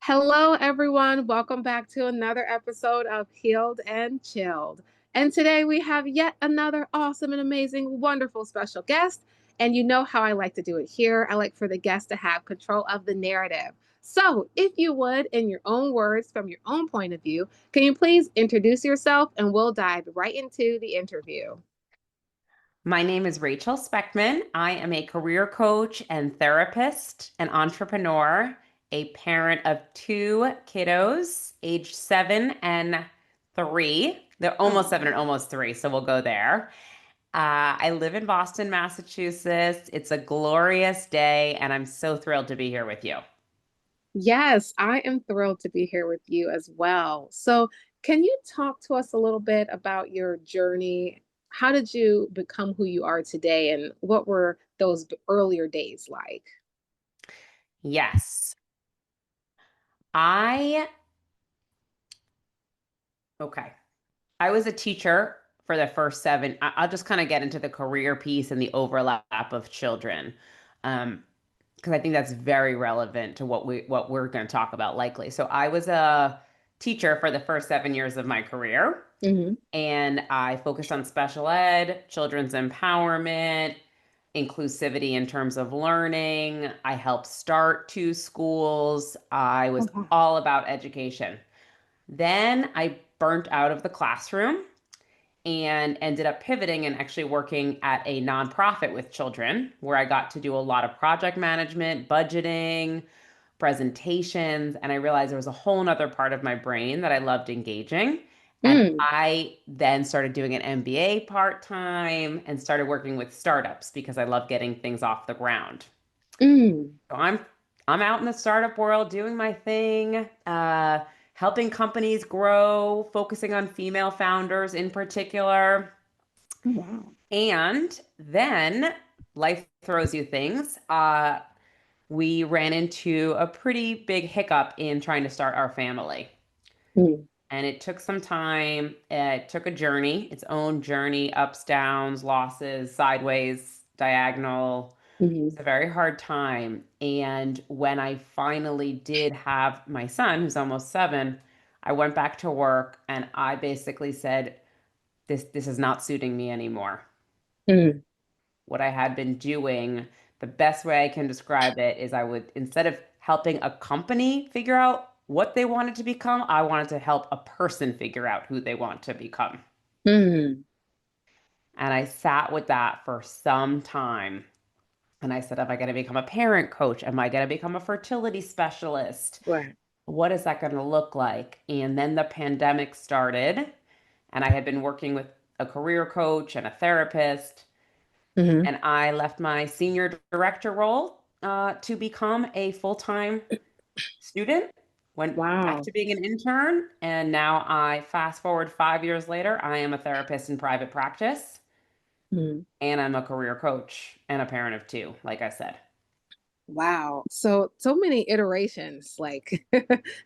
Hello, everyone. Welcome back to another episode of Healed and Chilled. And today we have yet another awesome and amazing, wonderful special guest. And you know how I like to do it here. I like for the guest to have control of the narrative. So, if you would, in your own words, from your own point of view, can you please introduce yourself and we'll dive right into the interview? My name is Rachel Spekman. I am a career coach and therapist, an entrepreneur, a parent of two kiddos, age 7 and 3. They're almost Oh, 7 and almost 3, so we'll go there. I live in Boston, Massachusetts. It's a glorious day, and I'm so thrilled to be here with you. yes, I am thrilled to be here with you as well. So, can you talk to us a little bit about your journey? How did you become who you are today, and what were those earlier days like? Yes. I, okay. I was a teacher for the first seven. I'll just kind of get into the career piece and the overlap of children, because I think that's very relevant to what we're going to talk about likely. So I was a teacher for the first 7 years of my career, Hmm. and I focused on special ed, children's empowerment, inclusivity in terms of learning. I helped start two schools. I Oh, was wow. all about education. Then I burnt out of the classroom and ended up pivoting and actually working at a nonprofit with children where I got to do a lot of project management, budgeting, presentations, and I realized there was a whole nother part of my brain that I loved engaging. And Mm, I then started doing an MBA part-time and started working with startups because I love getting things off the ground. mm. So I'm out in the startup world doing my thing, helping companies grow, focusing on female founders in particular. Oh, wow. And then life throws you things. We ran into a pretty big hiccup in trying to start our family. Mm, And it took some time. It took a journey, its own journey, ups, downs, losses, sideways, diagonal. mhm. It's a very hard time. And when I finally did have my son, who's almost 7, I went back to work and I basically said, this is not suiting me anymore. Mm. What I had been doing, the best way I can describe it is I would, instead of helping a company figure out what they wanted to become, I wanted to help a person figure out who they want to become. Mm. And I sat with that for some time. And I said, am I going to become a parent coach? Am I going to become a fertility specialist? Right. What is that going to look like? And then the pandemic started, and I had been working with a career coach and a therapist. Hmm. And I left my senior director role to become a full-time student, went back Wow. to being an intern, and now I fast forward 5 years later, I am a therapist in private practice, Mm. and I'm a career coach and a parent of two, like I said. Wow. So many iterations, like,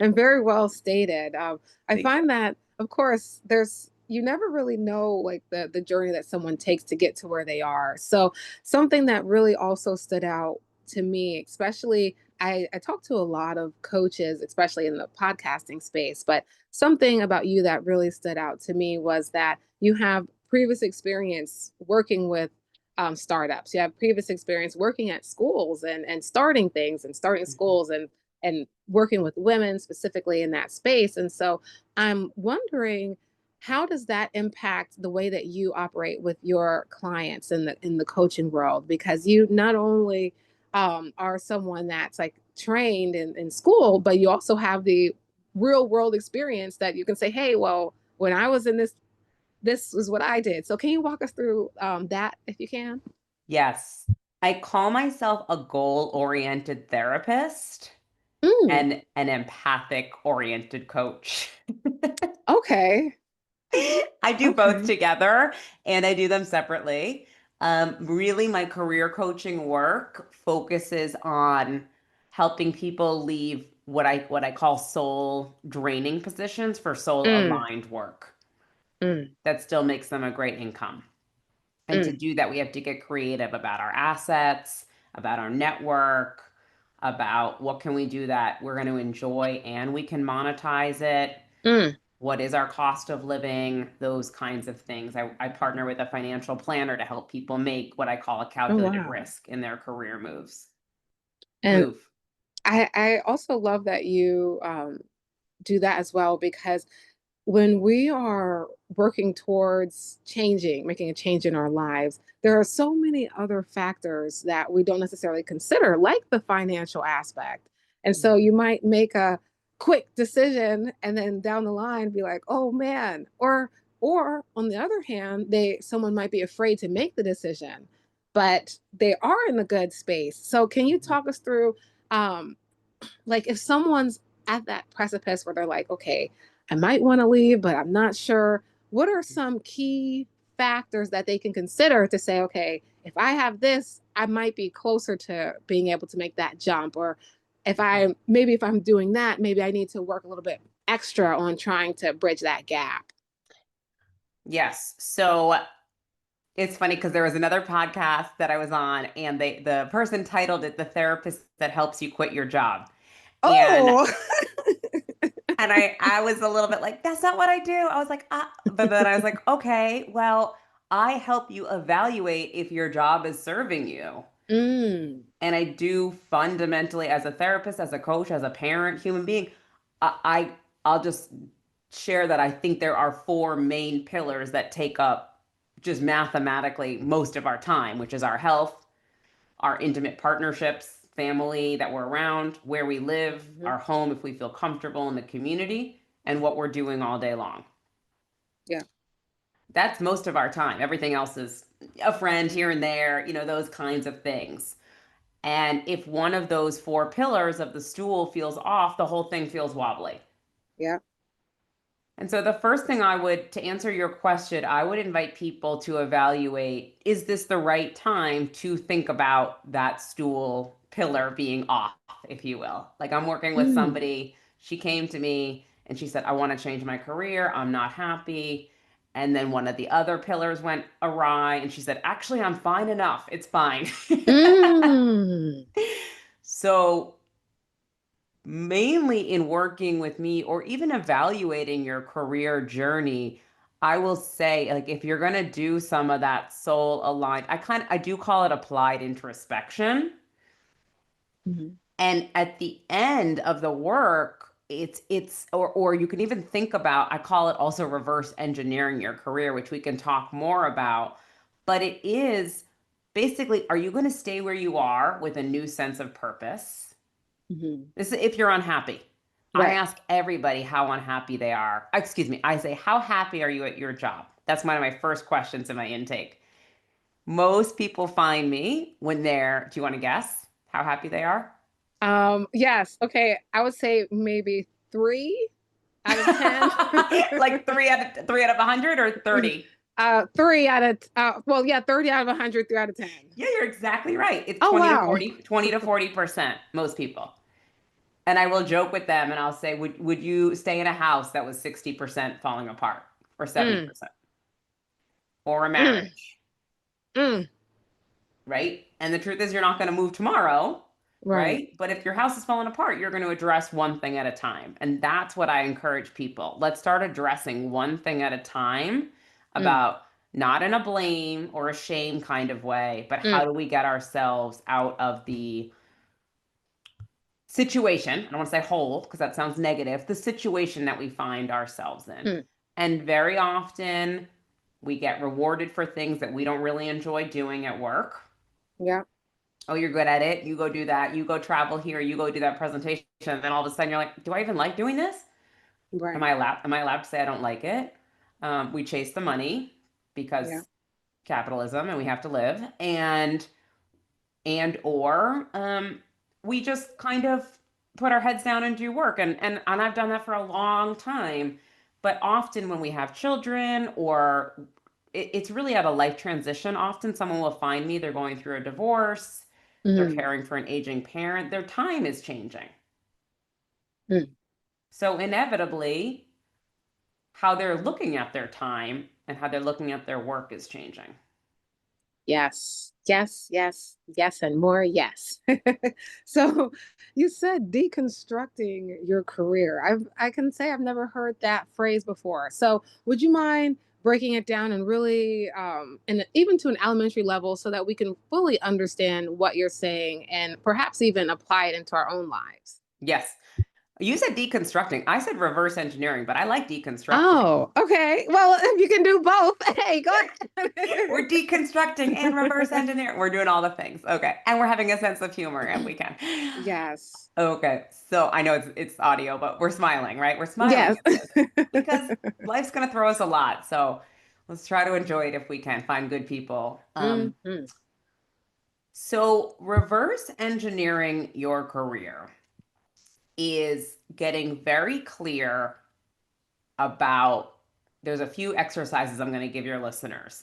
and very well stated. I Thank you. find that, of course, there's you never really know like the journey that someone takes to get to where they are. So something that really also stood out to me, especially I talk to a lot of coaches, especially in the podcasting space, but something about you that really stood out to me was that you have previous experience working with startups. You have previous experience working at schools and starting things and starting schools and working with women specifically in that space. And so I'm wondering, how does that impact the way that you operate with your clients in the coaching world? Because you not only are someone that's like trained in school, but you also have the real world experience that you can say, hey, well, when I was in this is what I did. So can you walk us through that if you can? Yes, I call myself a goal-oriented therapist Mm, and an empathic-oriented coach. okay. I do both Okay. together and I do them separately. Really, my career coaching work focuses on helping people leave what I call soul draining positions for soul Mm, aligned work mm, that still makes them a great income. And to mm, do that, we have to get creative about our assets, about our network, about what can we do that we're going to enjoy and we can monetize it. Mm. What is our cost of living? Those kinds of things. I partner with a financial planner to help people make what I call a Oh, calculated wow. risk in their career moves. And Move. I also love that you do that as well because when we are working towards changing, making a change in our lives, there are so many other factors that we don't necessarily consider, like the financial aspect. And so you might make a quick decision and then down the line be like, "Oh man." Or on the other hand, they someone might be afraid to make the decision, but they are in the good space. So can you talk us through um like if someone's at that precipice where they're like, okay, I might want to leave, but I'm not sure. What are some key factors that they can consider to say, okay, if I have this, I might be closer to being able to make that jump? Or if I'm doing that, maybe I need to work a little bit extra on trying to bridge that gap. Yes. So it's funny because there was another podcast that I was on, and the person titled it "The Therapist That Helps You Quit Your Job." And Oh, I was a little bit like, that's not what I do. I was like, ah, but then I was like, okay, well, I help you evaluate if your job is serving you. mm, And I do fundamentally, as a therapist, as a coach, as a parent, human being, I I'll just share that I think there are four main pillars that take up just mathematically most of our time, which is our health, our intimate partnerships, family that we're around, where we live, mhm, our home if we feel comfortable in the community, and what we're doing all day long. yeah, That's most of our time. Everything else is a friend here and there, those kinds of things. And if one of those four pillars of the stool feels off, the whole thing feels wobbly. yeah, And so the first thing to answer your question, I would invite people to evaluate, is this the right time to think about that stool pillar being off, if you will? Like I'm working with mm, somebody, she came to me and she said, I want to change my career. I'm not happy. And then one of the other pillars went awry and she said, actually, I'm fine enough. It's fine. mm, So mainly in working with me or even evaluating your career journey, I will say, like, if you're going to do some of that soul aligned, I do call it applied introspection. mhm, And at the end of the work, or you can even think about, I call it also reverse engineering your career, which we can talk more about. But it is basically, are you going to stay where you are with a new sense of purpose? mhm. This is if you're unhappy. I Right. ask everybody how unhappy they are. Excuse me. I say, how happy are you at your job? That's one of my first questions in my intake. Most people find me when do you want to guess how happy they are? Yes. Okay. I would say maybe 3 out of 10. Like three out of 100 or 30? 30 out of 100, 3 out of 10. Yeah, you're exactly right. It's Oh 20 to wow. 40, 20 to 40%, most people. And I will joke with them and I'll say, would you stay in a house that was 60% falling apart or Mm, 70%? Or a mm, marriage, mm. right? And the truth is, you're not going to move tomorrow, Right. right? But if your house is falling apart, you're going to address one thing at a time. And that's what I encourage people. Let's start addressing one thing at a time Mm, about not in a blame or a shame kind of way, but how mm, do we get ourselves out of the situation? I don't want to say hole because that sounds negative, the situation that we find ourselves in. mm. And very often we get rewarded for things that we don't really enjoy doing at work. Yeah. Oh, you're good at it. You go do that. You go travel here. You go do that presentation. And then all of a sudden you're like, do I even like doing this? Right. Am I allowed to say I don't like it? We chase the money Yeah. because capitalism and we have to live. And we just kind of put our heads down and do work. And I've done that for a long time. But often when we have children or it's really at a life transition, often someone will find me, they're going through a divorce, they're Mm, caring for an aging parent, their time is changing. mm. So inevitably, how they're looking at their time and how they're looking at their work is changing. Yes, yes, yes, yes, and more yes. So you said deconstructing your career. I can say I've never heard that phrase before. So would you mind breaking it down and really and even to an elementary level so that we can fully understand what you're saying and perhaps even apply it into our own lives? Yes. You said deconstructing. I said reverse engineering, but I like deconstructing. Oh, okay. Well, if you can do both, hey, go We're ahead. deconstructing and reverse engineering. We're doing all the things. Okay. And we're having a sense of humor if we can. Yes. Okay. So I know it's audio, but we're smiling, right? We're smiling Yes. at this because life's going to throw us a lot. So let's try to enjoy it if we can, find good people. Hmm. So reverse engineering your career is getting very clear about there's a few exercises I'm going to give your listeners.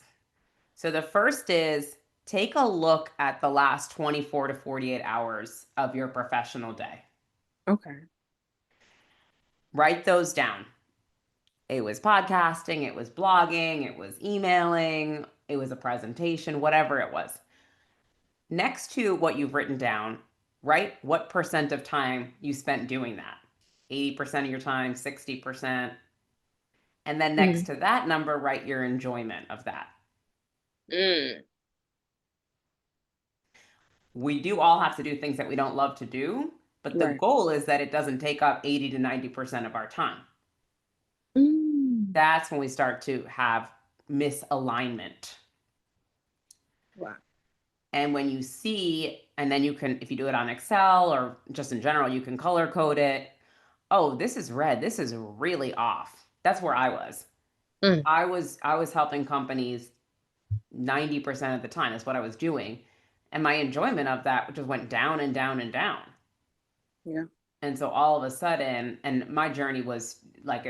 So the first is take a look at the last 24 to 48 hours of your professional day. Okay. Write those down. It was podcasting, it was blogging, it was emailing, it was a presentation, whatever it was. Next to what you've written down, write what percent of time you spent doing that. 80% of your time, 60%. And then next Mhm. to that number, write your enjoyment of that. Mm, We do all have to do things that we don't love to do, but the right. goal is that it doesn't take up 80 to 90% of our time. Mm. That's when we start to have misalignment. Wow. And when you see, and then you can, if you do it on Excel or just in general, you can color code it. Oh, this is red. This is really off. That's where I was. Mm, I was helping companies 90% of the time. That's what I was doing. And my enjoyment of that just went down and down and down. yeah. And so all of a sudden, and my journey was like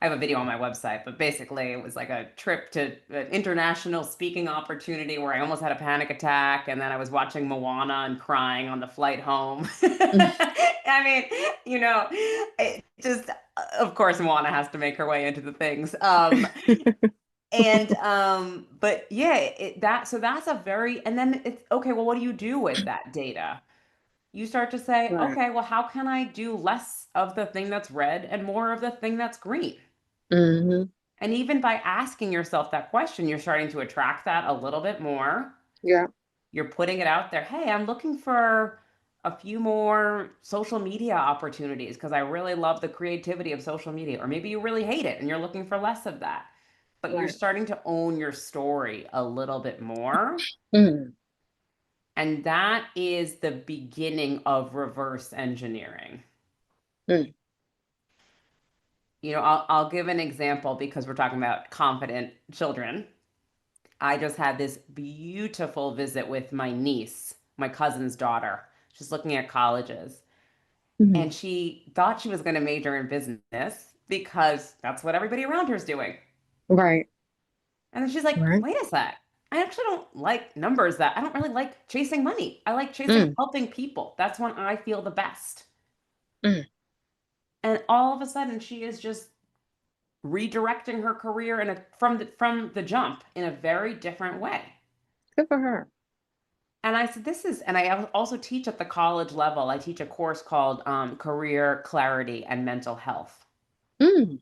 I have a video on my website, but basically it was like a trip to an international speaking opportunity where I almost had a panic attack, and then I was watching Moana and crying on the flight home. Mm. I mean, it just, of course, Moana has to make her way into the things. But yeah, so that's a very, and then it's okay. Well, what do you do with that data? You start to say, Right. okay, well, how can I do less of the thing that's red and more of the thing that's green? Hmm. And even by asking yourself that question, you're starting to attract that a little bit more. Yeah. You're putting it out there. Hey, I'm looking for a few more social media opportunities because I really love the creativity of social media. Or maybe you really hate it and you're looking for less of that. But you're Right. starting to own your story a little bit more. Mm, And that is the beginning of reverse engineering. mm. I'll give an example because we're talking about confident children. I just had this beautiful visit with my niece, my cousin's daughter. She's looking at colleges, and Mhm. she thought she was going to major in business because that's what everybody around her is doing. Right. And then she's like, Right. wait a sec. I actually don't like numbers that I don't really like chasing money. I like chasing Mm, helping people. That's when I feel the best. mm. And all of a sudden she is just redirecting her career from the jump in a very different way. Good for her. And I said, and I also teach at the college level. I teach a course called Career Clarity and Mental Health. Mm.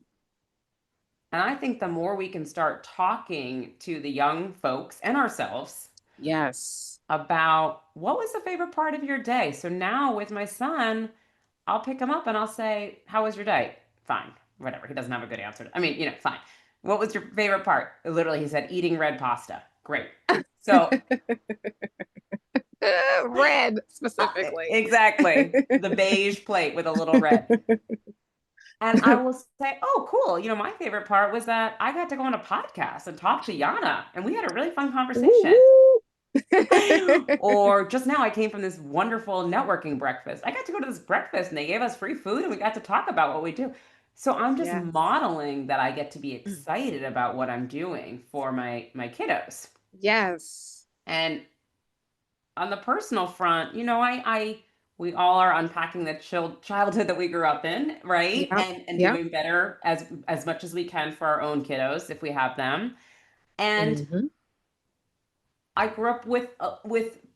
And I think the more we can start talking to the young folks and ourselves Yes. about what was the favorite part of your day. So now with my son, I'll pick him up and I'll say, how was your day? Fine, whatever. He doesn't have a good answer. I mean, fine. What was your favorite part? Literally, he said, eating red pasta. Great. So, Red specifically. exactly. The beige plate with a little red. And I will say, oh, cool. My favorite part was that I got to go on a podcast and talk to Yana, and we had a really fun Woo conversation. woo. Or just now, I came from this wonderful networking breakfast. I got to go to this breakfast and they gave us free food and we got to talk about what we do. So I'm just Yes. modeling that I get to be excited about what I'm doing for my kiddos. Yes. And on the personal front, I we all are unpacking the childhood that we grew up in, right? Yep. And Yep. doing better as much as we can for our own kiddos if we have them. And Hmm. I grew up with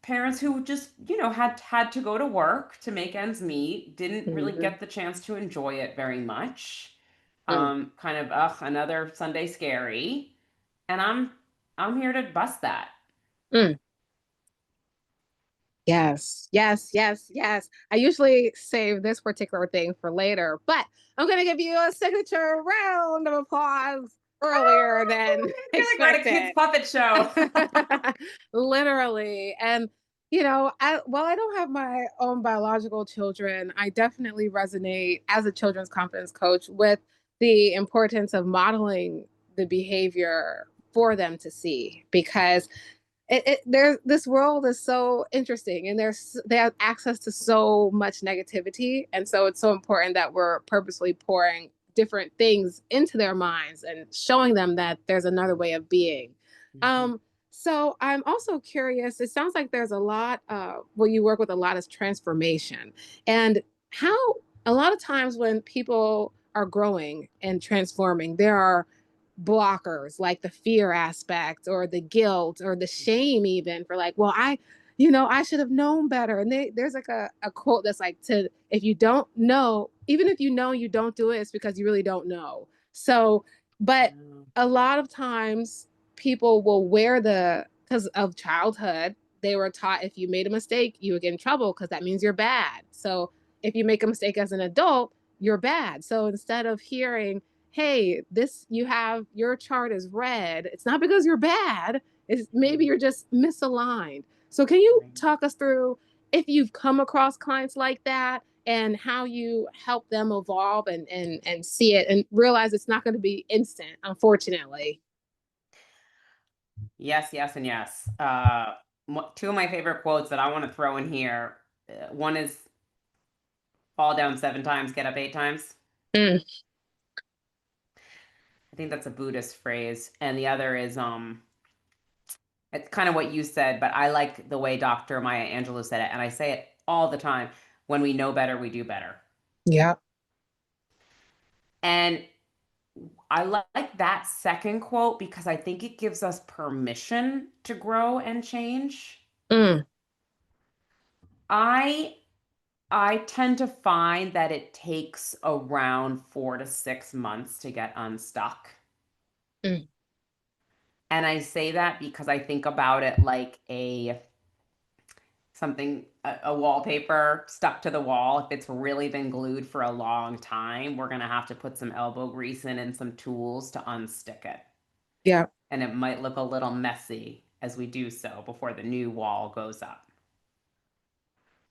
parents who just, had to go to work to make ends meet, didn't really Mhm. get the chance to enjoy it very much. Mm, Kind of, ugh, another Sunday scary. And I'm here to bust that. mm. Yes, yes, yes, yes. I usually save this particular thing for later, but I'm going to give you a signature round of applause earlier than I feel like we're at a kids' expected. puppet show. Literally. And, you know, while I don't have my own biological children, I definitely resonate as a children's confidence coach with the importance of modeling the behavior for them to see because there this world is so interesting and they have access to so much negativity, and so it's so important that we're purposely pouring different things into their minds and showing them that there's another way of being. Mhm. um so I'm also curious, it sounds like there's a lot well, you work with a lot of transformation, and how a lot of times when people are growing and transforming, there are blockers like the fear aspect or the guilt or the shame, even for like, well, I should have known better. And there's like a quote that's like, to if you don't know, even if you know you don't do it, it's because you really don't know. So, but Yeah. a lot of times people will wear the because of childhood, they were taught if you made a mistake, you would get in trouble because that means you're bad. So if you make a mistake as an adult, you're bad. So instead of hearing, hey, this you have your chart is red, it's not because you're bad, it's maybe Mm, you're just misaligned. So can you right. talk us through if you've come across clients like that and how you help them evolve and see it and realize it's not going to be instant, unfortunately. Yes, yes, and yes. Two of my favorite quotes that I want to throw in here. One is fall down 7 times, get up 8 times. Mm, I think that's a Buddhist phrase. And the other is it's kind of what you said, but I like the way Dr. Maya Angelou said it, and I say it all the time. When we know better, we do better. yeah. And I like that second quote because I think it gives us permission to grow and change. Mm, I I tend to find that it takes around 4 to 6 months to get unstuck. mm, And I say that because I think about it like a wallpaper stuck to the wall. If it's really been glued for a long time, we're gonna have to put some elbow grease in and some tools to unstick it. yeah. And it might look a little messy as we do so before the new wall goes up.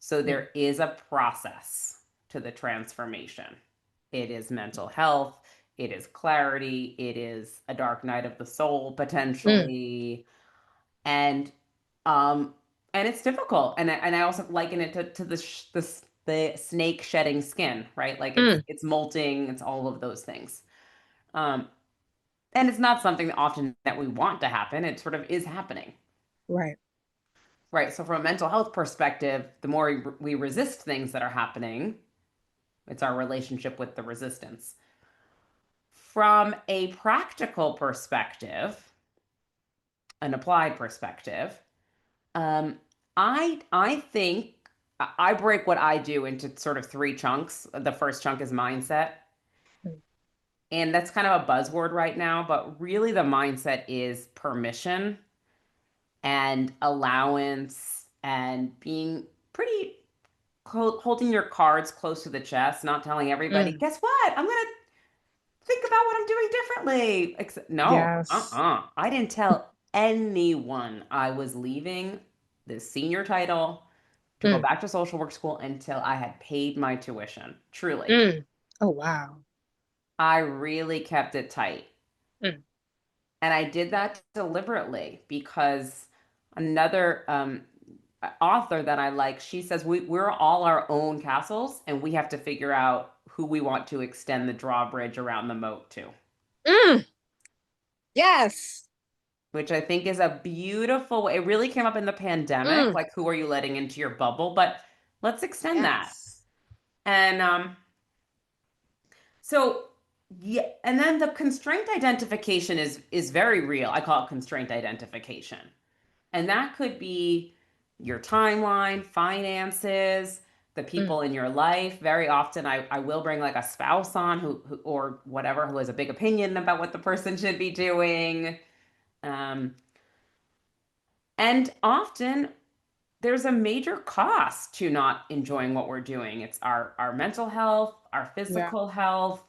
So Mm, there is a process to the transformation. It is mental health, it is clarity, it is a dark night of the soul mm, potentially, and um and it's difficult. And I also liken it to the snake shedding skin, right? Like it's mm, it's molting, it's all of those things. Um and it's not something that often that we want to happen. It sort of is happening. right. Right. So from a mental health perspective, the more we resist things that are happening, it's our relationship with the resistance. From a practical perspective, an applied perspective, um, I think I break what I do into sort of three chunks. The first chunk is mindset, Mm, and that's kind of a buzzword right now, but really the mindset is permission and allowance and being pretty holding your cards close to the chest, not telling everybody, mm, guess what? I'm going to think about what I'm doing differently. No, yes. I didn't tell anyone I was leaving the senior title to go Mm, back to social work school until I had paid my tuition. Truly. mm. Oh, wow. I really kept it tight. Mm, And I did that deliberately because another author that I like, she says we're all our own castles and we have to figure out who we want to extend the drawbridge around the moat to, mm, yes. which I think is a beautiful way. It really came up in the pandemic, Mm, like who are you letting into your bubble? But let's extend that. yes. And so yeah, and then the constraint identification is very real. I call it constraint identification. And that could be your timeline, finances, the Mm, people in your life. Very often, I will bring like a spouse on who or whatever who has a big opinion about what the person should be doing. Um, and often there's a major cost to not enjoying what we're doing. It's our mental health, our yeah. physical health,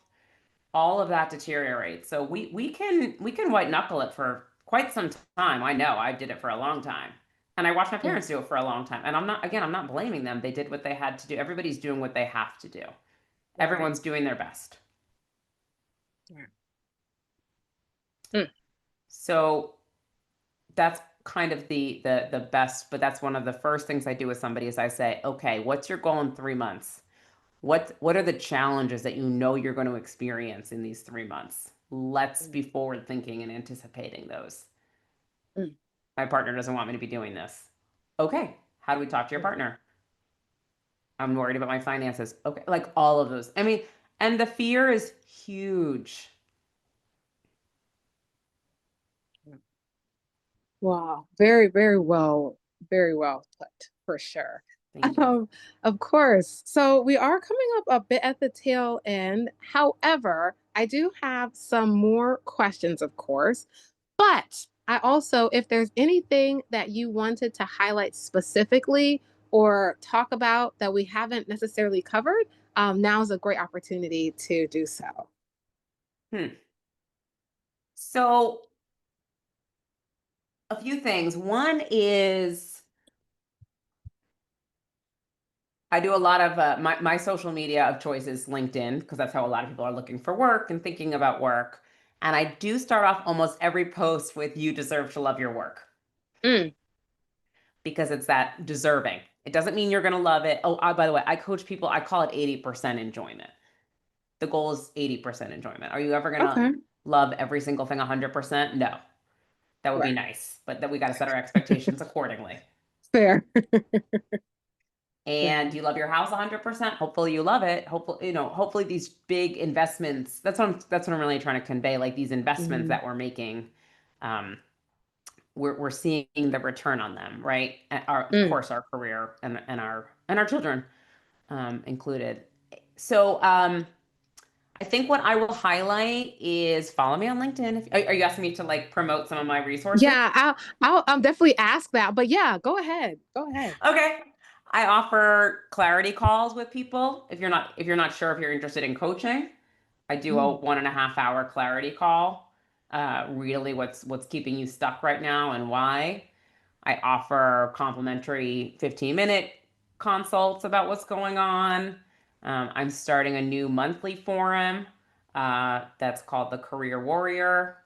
all of that deteriorates. So we can white knuckle it for quite some time. I know I did it for a long time. And I watched my Mm, parents do it for a long time. And I'm not blaming them. They did what they had to do. Everybody's doing what they have to do. right. Everyone's doing their best. Right. Mm, So that's kind of the best, but that's one of the first things I do with somebody is I say, okay, what's your goal in 3 months? What are the challenges that you know you're going to experience in these 3 months? Let's mm, be forward thinking and anticipating those. mm, My partner doesn't want me to be doing this. Okay, how do we talk to your mm, partner? I'm worried about my finances. Okay, like all of those. I mean, and the fear is huge. mm. Wow. Very well put, for sure. Thank you. Um, of course. So we are coming up a bit at the tail end. However, I do have some more questions, of course. But I also, if there's anything that you wanted to highlight specifically or talk about that we haven't necessarily covered, now's a great opportunity to do so. Hmm. So, a few things. One is I do a lot of my social media of choice is LinkedIn because that's how a lot of people are looking for work and thinking about work. And I do start off almost every post with "You deserve to love your work" Mm, because it's that deserving. It doesn't mean you're going to love it. Oh, by the way, I coach people. I call it 80% enjoyment. The goal is 80% enjoyment. Are you ever going to okay. love every single thing 100%? No. That would be Right. nice, but that we got to set our expectations accordingly. Fair. And Fair. you love your house 100%. Hopefully you love it. Hopefully, hopefully these big investments, that's what I'm really trying to convey, like these investments Mm, that we're making, um, we're seeing the return on them, right? And of mm. course, our career and our children included. So I think what I will highlight is follow me on LinkedIn. Are you asking me to like promote some of my resources? Yeah, I'll definitely ask that. But yeah, go ahead. Go ahead. Okay. I offer clarity calls with people. If you're not sure if you're interested in coaching, I do a Mm, 1.5 hour clarity call. Really, what's keeping you stuck right now and why. I offer complimentary 15-minute consults about what's going on. I'm starting a new monthly forum that's called the Career Warrior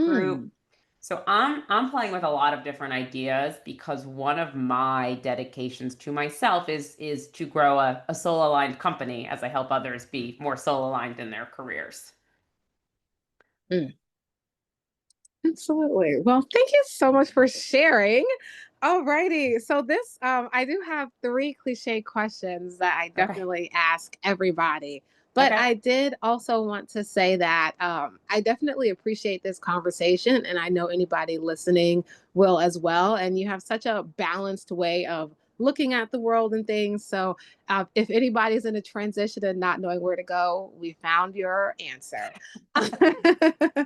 Group. mm, So I'm playing with a lot of different ideas because one of my dedications to myself is to grow a soul aligned company as I help others be more soul aligned in their careers. mm. Absolutely. Well, thank you so much for sharing. Alrighty. So this I do have three cliche questions that I Okay. definitely ask everybody. But Okay. I did also want to say that I definitely appreciate this conversation, and I know anybody listening will as well. And you have such a balanced way of looking at the world and things. So if anybody's in a transition and not knowing where to go, we found your answer.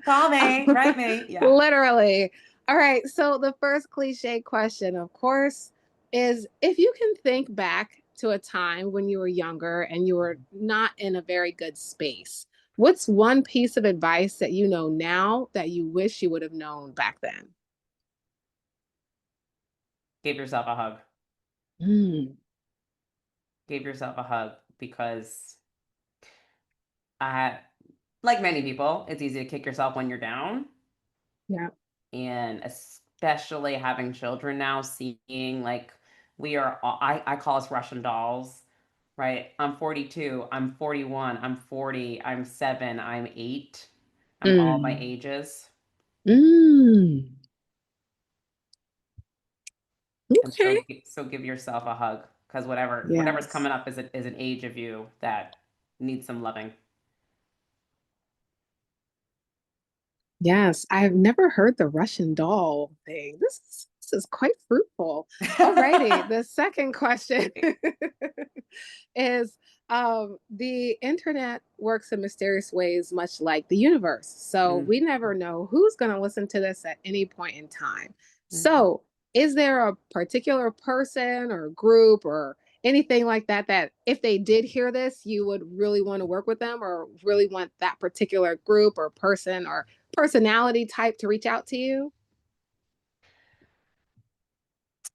Call me, write me. Yeah. Literally. All right. So the first cliche question, of course, is if you can think back to a time when you were younger and you were not in a very good space, what's one piece of advice that you know now that you wish you would have known back then? Give yourself a hug. Mm, Give yourself a hug because I, like many people, it's easy to kick yourself when you're down. yeah. And especially having children now, seeing like I call us Russian dolls, right? I'm 42, I'm 41, I'm 40, I'm 7, I'm 8. I'm all my Mm, ages. mm. And Okay. so give yourself a hug because whatever's Yes. coming up is an age of you that needs some loving. Yes. I've never heard the Russian doll thing. This is This is quite fruitful. Alrighty, the second question is the internet works in mysterious ways, much like the universe. So Mm, we never know who's going to listen to this at any point in time. mhm. So, is there a particular person or group or anything like that that if they did hear this, you would really want to work with them or really want that particular group or person or personality type to reach out to you?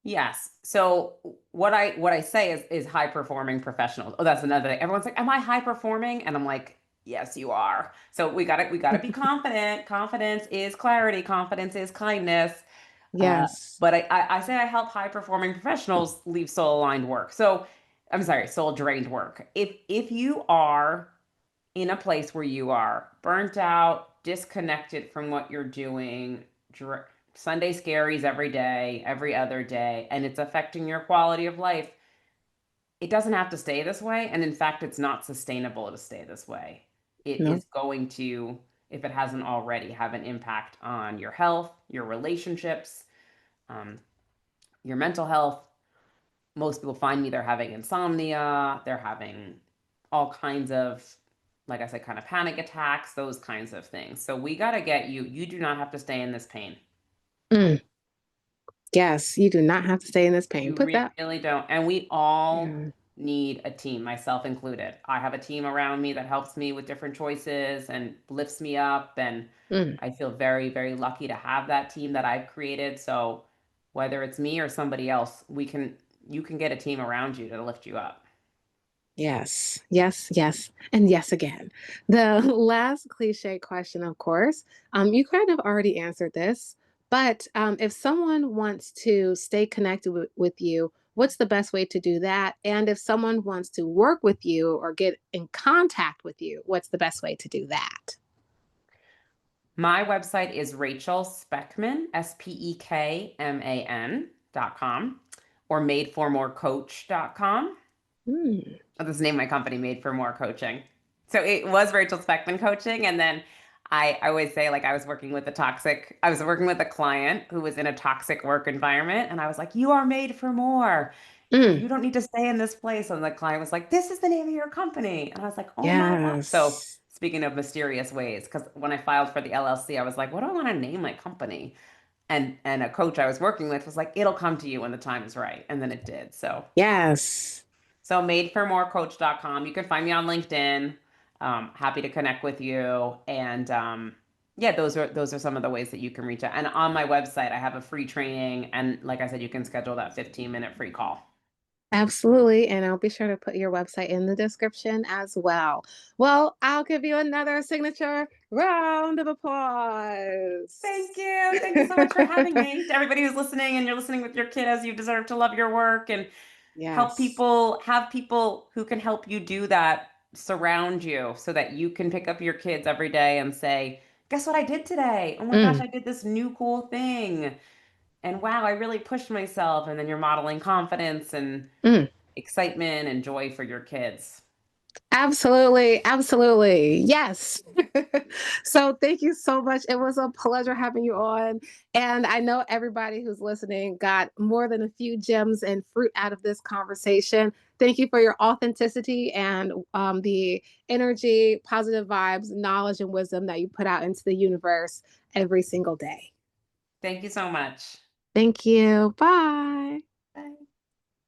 Yes. So what I say is high performing professionals. Oh, that's another thing. Everyone's like, "Am I high performing?" And I'm like, "Yes, you are." So we gotta be confident. Confidence is clarity. Confidence is kindness. Uh, Yes. but I say I help high performing professionals leave soul aligned work. So I'm sorry, soul drained work. If you are in a place where you are burnt out, disconnected from what you're doing, Sunday scaries every day, every other day, and it's affecting your quality of life, it doesn't have to stay this way. And in fact, it's not sustainable to stay this way. It No. is going to, if it hasn't already, have an impact on your health, your relationships, um, your mental health. Most people find me, they're having insomnia, they're having all kinds of, like I said, kind of panic attacks, those kinds of things. So we got to get you, you do not have to stay in this pain. Mm, yes, you do not have to stay in this pain. You Put that. really don't. And we all Yeah. need a team, myself included. I have a team around me that helps me with different choices and lifts me up. And Mm. I feel very, very lucky to have that team that I've created. So whether it's me or somebody else, you can get a team around you to lift you up. Yes, yes, yes, and yes again. The last cliche question, of course, you kind of already answered this, but if someone wants to stay connected with you, what's the best way to do that? And if someone wants to work with you or get in contact with you, what's the best way to do that? My website is Rachel Spekman, Spekman.com, or madeformorecoach.com. Mm, Oh, this is the name of my company, Made for More Coaching. So it was Rachel Spekman Coaching. And then I always say, like, I was working with a client who was in a toxic work environment. And I was like, "You are made for more. mm, You don't need to stay in this place." And the client was like, "This is the name of your company." And I was like, "Oh my God." So yes, speaking of mysterious ways, because when I filed for the LLC, I was like, "What do I want to name my company?" And a coach I was working with was like, "It'll come to you when the time is right." And then it did. yes. So madeformorecoach.com. You can find me on LinkedIn. Happy to connect with you. And yeah, those are some of the ways that you can reach out. And on my website, I have a free training. And like I said, you can schedule that 15-minute free call. Absolutely. And I'll be sure to put your website in the description as well. Well, I'll give you another signature round of Thank applause. you. Thank you so much for having me. To everybody who's listening and you're listening with your kiddos, you deserve to love your work and Yes. have people who can help you do that surround you so that you can pick up your kids every day and say, "Guess what I did today? Oh my gosh, Mm, I did this new cool thing. And wow, I really pushed myself." And then you're modeling confidence and mm. excitement and joy for your kids. Absolutely. Absolutely. Yes. So thank you so much. It was a pleasure having you on. And I know everybody who's listening got more than a few gems and fruit out of this conversation. Thank you for your authenticity and the energy, positive vibes, knowledge, and wisdom that you put out into the universe every single day. Thank you so much. Thank you. Bye. Bye.